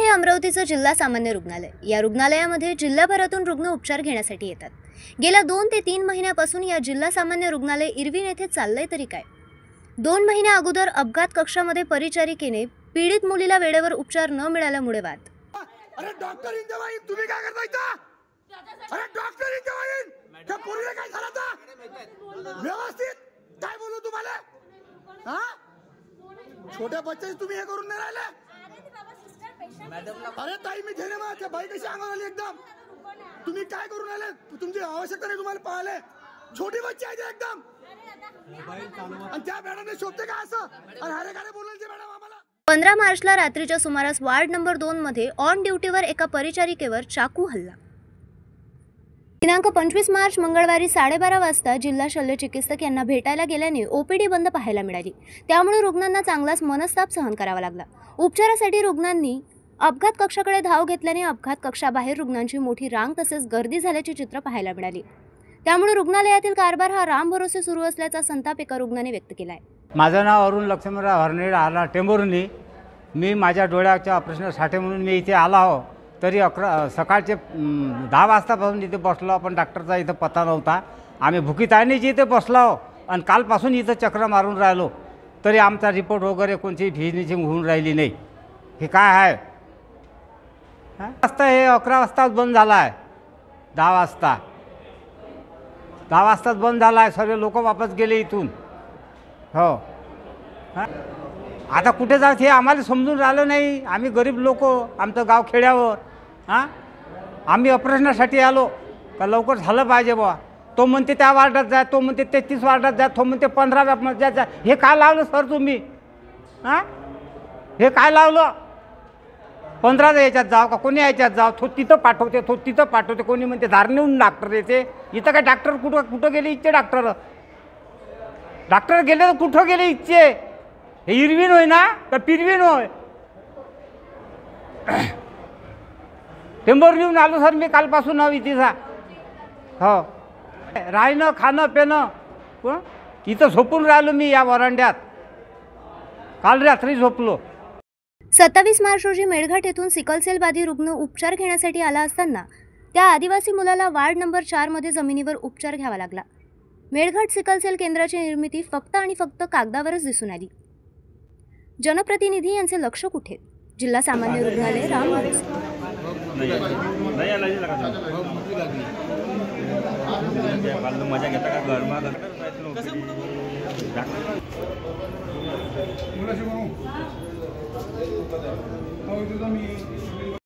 अमरावतीचं जिल्हा सामान्य रुग्णालय। या रुग्णालयामध्ये जिल्हाभरातून रुग्ण उपचार घेण्यासाठी येतात। गेल्या 2 ते 3 महिन्यापासून या जिल्हा सामान्य रुग्णालय इरविन येथे चाललंय तरी काय। 2 महिन्या अगोदर अपघात कक्षामध्ये परिचारिकेने पीडित मुलीला वेळेवर उपचार न मिळाल्यामुळे वाद। अरे डॉक्टर इंजवाई तुम्ही काय करता इथं? अरे डॉक्टर इंजवाई त्या पोरीला काय झालं आता? व्यवस्थित काय बोलू तुम्हाला? हां छोट्या बच्चे तुम्ही हे करून नाही राहिले? अरे ताई मी घेणे मग त्या बाई कशी अंगावर आली एकदम। तुम्ही काय करून राहिले? तुमची आवश्यकता नाही तुम्हाला पाहायला। छोटी बच्ची आहे एकदम आणि त्या मॅडमने शोधते का असं? आणि अरे काय बोलायचे मॅडम आम्हाला? 15 मार्चला रात्रीच्या सुमारास वार्ड नंबर 2 मध्ये ऑन ड्युटीवर एका परिचारिकेवर चाकू हल्ला। दिनांक 25 मार्च मंगळवारी 12:30 वाजता जिल्हा शल्य चिकित्सक यांना भेटायला गेल्याने ओपीडी बंद पाहायला मिळाली। त्यामुळे रुग्णांना चांगलाच मनस्ताप सहन करावा लागला। उपचारासाठी रुग्णांनी अपघात कक्षाकडे धाव घेतल्याने अपघात कक्षाबाहेर रुग्णांची मोठी रांग तसेच गर्दी झाल्याची चित्र पाहायला मिळाली। त्यामुळे रुग्णालयातील कारभार हा रामभरोसे सुरू असल्याचा संताप एका रुग्णाने व्यक्त केलाय। माझं नाव अरुण लक्ष्मणराव हरनेड आला टेंभुर्णी। मी माझ्या डोळ्याच्या ऑपरेशनसाठी म्हणून मी इथे आला हो। तरी सकाळचे 10 वाजतापासून इथे बसलो, पण डॉक्टरचा इथं पत्ता नव्हता। आम्ही भुकीताणीची इथे बसलो आणि कालपासून इथं चक्र मारून राहिलो, तरी आमचा रिपोर्ट वगैरे कोणती फिनिशिंग होऊन राहिली नाही। हे काय आहे? वाजता हे 11 वाजताच बंद झाला आहे। 10 वाजताच बंद झाला आहे। सर्व लोक वापस गेले इथून। हो आता कुठे जायचं हे आम्हाला समजून राहिलं नाही। आम्ही गरीब लोक, आमचं गाव खेड्यावर। आम्ही ऑपरेशनासाठी आलो का लवकर झालं पाहिजे बुवा। तो म्हणते त्या वार्डात जा, तो म्हणते 33 वार्डात जा, तो म्हणते 15व्या मजल्यात जा। हे काय लावलं सर तुम्ही? हे काय लावलं? 15 याच्यात जाव का कोणी याच्यात जाव? तो तिथं पाठवते, कोणी म्हणते धारणेहून डॉक्टर येते। इथं काय डॉक्टर कुठं गेले इथचे डॉक्टर गेले तर कुठं गेले इथचे? हे इरविन होय ना का पिरविन होय? टेंभुर्णीहून आलो सर मी कालपासून इथेचा। हो राहणं खाणं पिणं इथं झोपून राहिलो मी या वरांड्यात। काल रात्री झोपलो। 27 मार्च रोजी मेळघाट येथून सिकलसेल बाधित रुग्ण उपचार घेण्यासाठी आला असताना त्या आदिवासी मुलाला वार्ड नंबर 4 मध्ये जमिनीवर उपचार घ्यावा लागला। मेळघाट सिकलसेल केंद्राची निर्मिती फक्त आणि फक्त कागदावरच दिसून आली। जनप्रतिनिधी यांचे लक्ष कुठे? जिल्हा सामान्य रुग्णालय रामभरोसे।